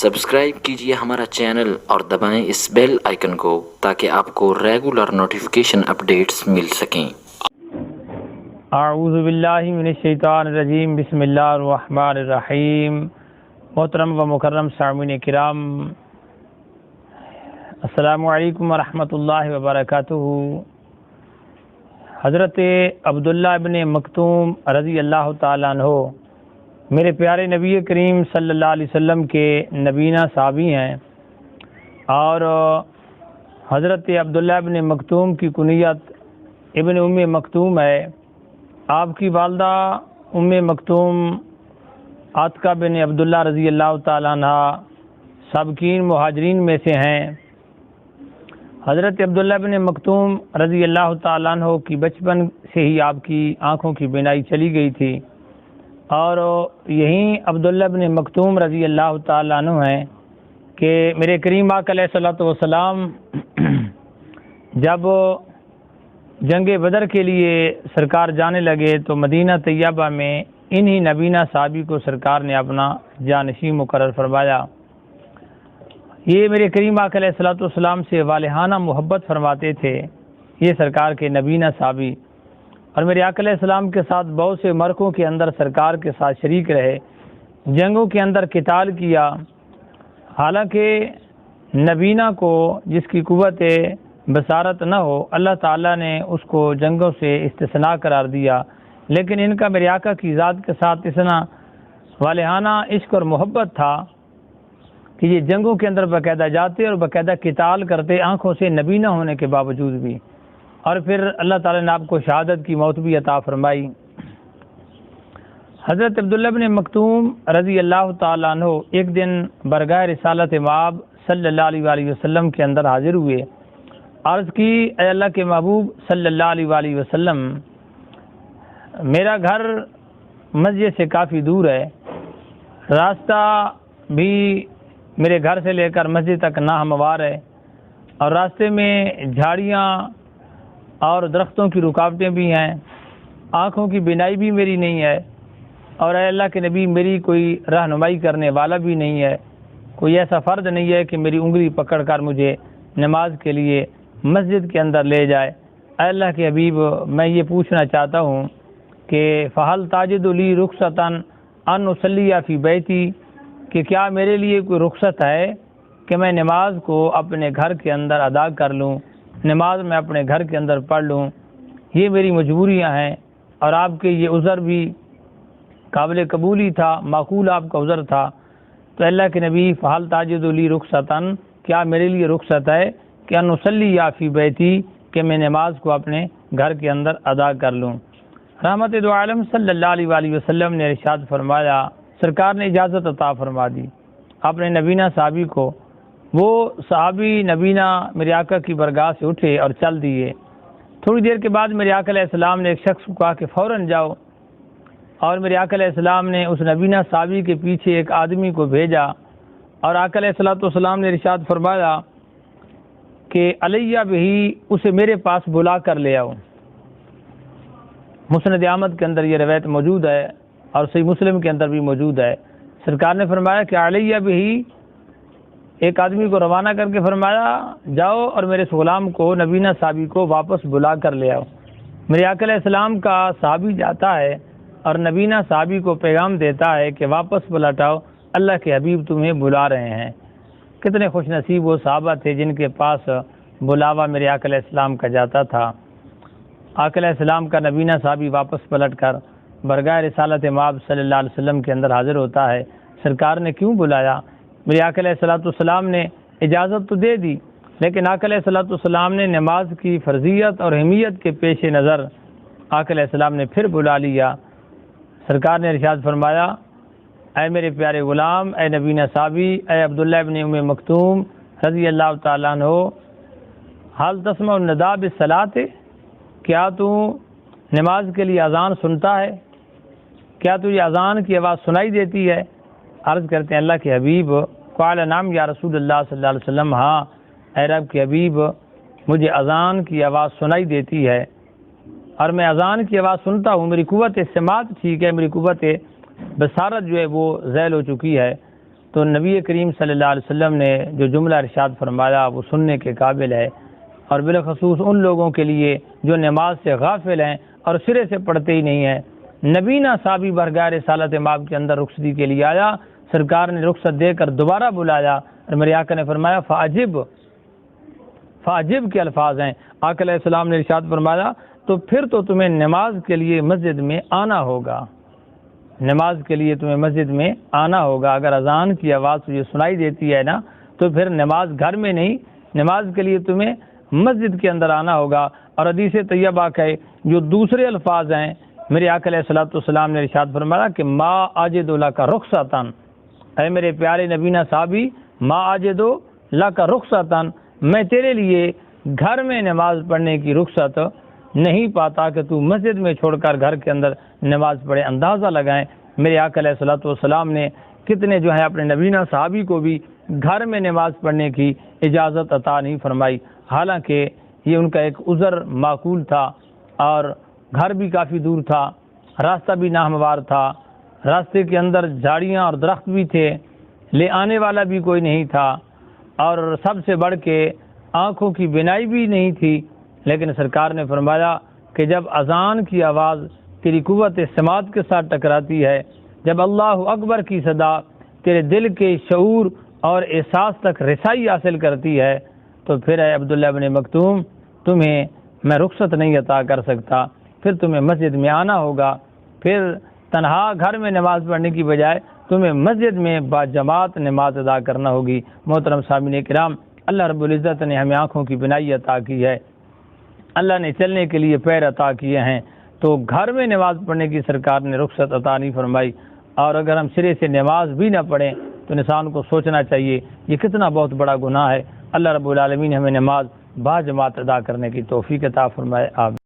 Subscribe کیجئے ہمارا channel اور دبائیں اس بیل آئیکن کو تاکہ آپ کو ریگولر نوٹیفیکیشن اپڈیٹس مل سکیں۔ اعوذ باللہ من الشیطان الرجیم، بسم اللہ الرحمن الرحیم۔ محترم و مکرم سامعین کرام، السلام علیکم ورحمۃ اللہ وبرکاتہ۔ حضرت عبداللہ ابن مکتوم رضی اللہ تعالیٰ عنہ میرے پیارے نبی کریم صلی اللہ علیہ وسلم کے نبینہ صحابی ہیں، اور حضرت عبداللہ ابن مکتوم کی کنیت ابن ام مکتوم ہے۔ آپ کی والدہ ام مکتوم عاتقہ بن عبداللہ رضی اللہ تعالیٰ عنہ سابقین مہاجرین میں سے ہیں۔ حضرت عبداللہ بن مکتوم رضی اللہ تعالیٰ عنہ کی بچپن سے ہی آپ کی آنکھوں کی بینائی چلی گئی تھی، اور یہیں عبداللہ بن مکتوم رضی اللہ تعالیٰ عنہ ہیں کہ میرے کریم آقا علیہ الصلوۃ والسلام جب جنگ بدر کے لیے سرکار جانے لگے تو مدینہ طیبہ میں انہی نبینہ صحابی کو سرکار نے اپنا جانشین مقرر فرمایا۔ یہ میرے کریم آقا علیہ الصلوۃ والسلام سے والہانہ محبت فرماتے تھے، یہ سرکار کے نبینہ صحابی، اور میرے آقا علیہ السلام کے ساتھ بہت سے مرکوں کے اندر سرکار کے ساتھ شریک رہے، جنگوں کے اندر قتال کیا۔ حالانکہ نبینہ کو جس کی قوت بصارت نہ ہو، اللہ تعالیٰ نے اس کو جنگوں سے استثناء قرار دیا، لیکن ان کا میرے آقا کی ذات کے ساتھ اتنا والہانہ عشق اور محبت تھا کہ یہ جنگوں کے اندر باقاعدہ جاتے اور باقاعدہ قتال کرتے، آنکھوں سے نبینہ ہونے کے باوجود بھی، اور پھر اللہ تعالیٰ نے آپ کو شہادت کی موت بھی عطا فرمائی۔ حضرت عبداللہ بن مکتوم رضی اللہ تعالیٰ عنہ ایک دن برگاہ رسالت مآب صلی اللہ علیہ وآلہ وسلم کے اندر حاضر ہوئے، عرض کی، اے اللہ کے محبوب صلی اللہ علیہ وآلہ وسلم، میرا گھر مسجد سے کافی دور ہے، راستہ بھی میرے گھر سے لے کر مسجد تک ناہموار ہے، اور راستے میں جھاڑیاں اور درختوں کی رکاوٹیں بھی ہیں، آنکھوں کی بینائی بھی میری نہیں ہے، اور اے اللہ کے نبی میری کوئی رہنمائی کرنے والا بھی نہیں ہے، کوئی ایسا فرد نہیں ہے کہ میری انگلی پکڑ کر مجھے نماز کے لیے مسجد کے اندر لے جائے۔ اے اللہ کے حبیب، میں یہ پوچھنا چاہتا ہوں کہ فہل تاجد لی رخصتاً ان اصلی فی بیتی، کہ کیا میرے لیے کوئی رخصت ہے کہ میں نماز کو اپنے گھر کے اندر ادا کر لوں، نماز میں اپنے گھر کے اندر پڑھ لوں؟ یہ میری مجبوریاں ہیں، اور آپ کے یہ عذر بھی قابل قبول ہی تھا، معقول آپ کا عذر تھا۔ تو اللہ کے نبی، فہل تاجد لی رخصتاً، کیا میرے لیے رخصت ہے کہ ان اصلی فی بیتی، کہ میں نماز کو اپنے گھر کے اندر ادا کر لوں؟ رحمت دو عالم صلی اللہ علیہ وآلہ وسلم نے ارشاد فرمایا، سرکار نے اجازت عطا فرما دی اپنے نبینہ صحابی کو۔ وہ صحابی نبینہ میرے آقا کی برگاہ سے اٹھے اور چل دیے۔ تھوڑی دیر کے بعد میرے آقا علیہ السلام نے ایک شخص کو کہا کہ فوراً جاؤ، اور میرے آقا علیہ السلام نے اس نبینہ صحابی کے پیچھے ایک آدمی کو بھیجا، اور آقا علیہ السلام نے ارشاد فرمایا کہ علیہ بہی، اسے میرے پاس بلا کر لے آؤ۔ مسند احمد کے اندر یہ روایت موجود ہے، اور صحیح مسلم کے اندر بھی موجود ہے۔ سرکار نے فرمایا کہ علیہ بہی، ایک آدمی کو روانہ کر کے فرمایا، جاؤ اور میرے اس غلام کو، نبینہ صحابی کو واپس بلا کر لے آؤ۔ میرے آقا علیہ السلام کا صحابی جاتا ہے اور نبینہ صحابی کو پیغام دیتا ہے کہ واپس بلاٹاؤ، اللہ کے حبیب تمہیں بلا رہے ہیں۔ کتنے خوش نصیب وہ صحابہ تھے جن کے پاس بلاوا میرے آقا علیہ السلام کا جاتا تھا۔ آقا علیہ السلام کا نبینہ صحابی واپس پلٹ کر برگاہ رسالت مآب صلی اللہ علیہ وسلم کے اندر حاضر ہوتا ہے۔ سرکار نے کیوں بلایا؟ میرے آقا علیہ السلام نے اجازت تو دے دی، لیکن آقا علیہ السلام نے نماز کی فرضیت اور اہمیت کے پیش نظر آقا علیہ السلام نے پھر بلا لیا۔ سرکار نے ارشاد فرمایا، اے میرے پیارے غلام، اے نبینہ صحابی، اے عبداللہ ابن ام مکتوم رضی اللہ تعالیٰ عنہ، حال تسمع النداء بالصلاۃ، کیا تو نماز کے لیے اذان سنتا ہے؟ کیا تجھے اذان کی آواز سنائی دیتی ہے؟ عرض کرتے ہیں اللہ کے حبیب، قال نعم یا رسول اللہ صلی اللہ علیہ وسلم، ہاں اے رب کے حبیب، مجھے اذان کی آواز سنائی دیتی ہے، اور میں اذان کی آواز سنتا ہوں، میری قوت سماعت ٹھیک ہے، میری قوت بصارت جو ہے وہ ذیل ہو چکی ہے۔ تو نبی کریم صلی اللہ علیہ وسلم نے جو جملہ ارشاد فرمایا وہ سننے کے قابل ہے، اور بالخصوص ان لوگوں کے لیے جو نماز سے غافل ہیں اور سرے سے پڑھتے ہی نہیں ہیں۔ نبینا صحابی برگاہ رسالت مآب کے اندر رخصتی کے لیے آیا، سرکار نے رخصت دے کر دوبارہ بلایا اور میرے آقا نے فرمایا فاجب کے الفاظ ہیں۔ آقا علیہ السلام نے ارشاد فرمایا تو پھر تو تمہیں نماز کے لیے مسجد میں آنا ہوگا، نماز کے لیے تمہیں مسجد میں آنا ہوگا۔ اگر اذان کی آواز تجھے سنائی دیتی ہے نا تو پھر نماز گھر میں نہیں، نماز کے لیے تمہیں مسجد کے اندر آنا ہوگا۔ اور حدیث طیبہ کے جو دوسرے الفاظ ہیں، میرے آقا علیہ السلام نے ارشاد فرمایا کہ ما اجد لک رخصتاً، اے میرے پیارے نبینا صحابی، ما اجد لک رخصتاً، میں تیرے لیے گھر میں نماز پڑھنے کی رخصت نہیں پاتا کہ تو مسجد میں چھوڑ کر گھر کے اندر نماز پڑھے۔ اندازہ لگائیں میرے آقا علیہ السلام نے کتنے جو ہے اپنے نبینا صحابی کو بھی گھر میں نماز پڑھنے کی اجازت عطا نہیں فرمائی، حالانکہ یہ ان کا ایک عذر معقول تھا اور گھر بھی کافی دور تھا، راستہ بھی ناہموار تھا، راستے کے اندر جھاڑیاں اور درخت بھی تھے، لے آنے والا بھی کوئی نہیں تھا، اور سب سے بڑھ کے آنکھوں کی بینائی بھی نہیں تھی۔ لیکن سرکار نے فرمایا کہ جب اذان کی آواز تیری قوت سماعت کے ساتھ ٹکراتی ہے، جب اللہ اکبر کی صدا تیرے دل کے شعور اور احساس تک رسائی حاصل کرتی ہے، تو پھر اے عبداللہ بن مکتوم تمہیں میں رخصت نہیں عطا کر سکتا، پھر تمہیں مسجد میں آنا ہوگا، پھر تنہا گھر میں نماز پڑھنے کی بجائے تمہیں مسجد میں با جماعت نماز ادا کرنا ہوگی۔ محترم سامعین کرام، اللہ رب العزت نے ہمیں آنکھوں کی بینائی عطا کی ہے، اللہ نے چلنے کے لیے پیر عطا کیے ہیں، تو گھر میں نماز پڑھنے کی سرکار نے رخصت عطا نہیں فرمائی۔ اور اگر ہم سرے سے نماز بھی نہ پڑھیں تو انسان کو سوچنا چاہیے یہ کتنا بہت بڑا گناہ ہے۔ اللہ رب العالمین ہمیں نماز با جماعت ادا کرنے کی توفیق عطا فرمائے، آمین۔